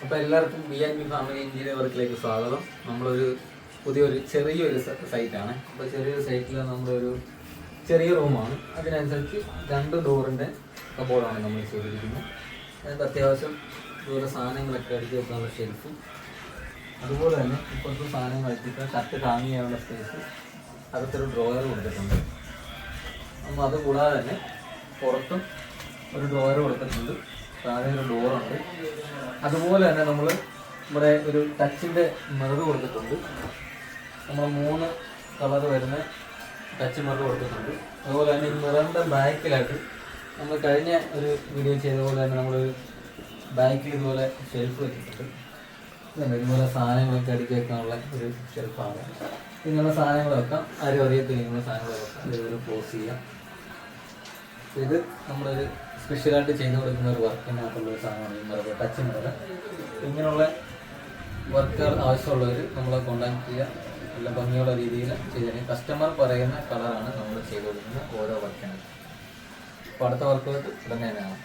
അപ്പോൾ എല്ലാവർക്കും BNB family interior വർക്കിലേക്ക് സ്വാഗതം. നമ്മളൊരു പുതിയൊരു ചെറിയൊരു സൈറ്റാണ്. അപ്പോൾ ചെറിയൊരു സൈറ്റിൽ നമ്മളൊരു ചെറിയ റൂമാണ്. അതിനനുസരിച്ച് 2 ഡോറിൻ്റെ കബോർഡാണ് നമ്മൾ ചെയ്തിരിക്കുന്നത്. അതിൻ്റെ അത്യാവശ്യം ഇതുപോലെ സാധനങ്ങളൊക്കെ അടുക്കി വെക്കാനുള്ള ഷെൽഫും, അതുപോലെ തന്നെ ഇപ്പോഴത്തെ സാധനങ്ങൾ അടുക്കിയിട്ട് ഷർട്ട് ഹാങ് ചെയ്യാനുള്ള സ്പേസ്, അകത്തൊരു ഡ്രോയർ കൊടുത്തിട്ടുണ്ട്. നമ്മൾ അതുകൂടാതെ തന്നെ പുറത്തും ഒരു ഡ്രോയർ കൊടുത്തിട്ടുണ്ട്. താഴെ ഒരു ഡോറുണ്ട്. അതുപോലെ തന്നെ നമ്മൾ ഇവിടെ ഒരു ടച്ചിൻ്റെ മിറർ കൊടുത്തിട്ടുണ്ട്. നമ്മൾ 3 കളർ വരുന്ന ടച്ച് മിറർ കൊടുത്തിട്ടുണ്ട്. അതുപോലെ തന്നെ ഈ മിററിൻ്റെ ബാക്കിലായിട്ട് നമ്മൾ കഴിഞ്ഞ ഒരു വീഡിയോ ചെയ്ത പോലെ തന്നെ നമ്മളൊരു ബാക്കിൽ ഇതുപോലെ ഷെൽഫ് വെച്ചിട്ടുണ്ട്. ഇതുപോലെ സാധനങ്ങളൊക്കെ അടുക്കി വെക്കാനുള്ള ഒരു ഷെൽഫാണ്. ഇങ്ങനെയുള്ള സാധനങ്ങൾ വെക്കാം, ആരും അറിയത്തില്ല ഇങ്ങനെയുള്ള സാധനങ്ങൾ വെക്കാം. ഇതുപോലെ ക്ലോസ് ചെയ്യാം. ഇത് നമ്മളൊരു സ്പെഷ്യലായിട്ട് ചെയ്ത് കൊടുക്കുന്ന ഒരു വർക്കിനകത്തുള്ളൊരു സാധനമാണ് ഈ മിറർ, ടച്ച് മിറർ. ഇങ്ങനെയുള്ള വർക്കുകൾ ആവശ്യമുള്ളവർ നമ്മളെ കോൺടാക്ട് ചെയ്യുക. നല്ല ഭംഗിയുള്ള രീതിയിൽ ചെയ്തതിന് കസ്റ്റമർ പറയുന്ന കളറാണ് നമ്മൾ ചെയ്ത് കൊടുക്കുന്ന ഓരോ വർക്കിനും. അപ്പോൾ അടുത്ത വർക്കുമായിട്ട് ഉടനെ തന്നെയാണ്.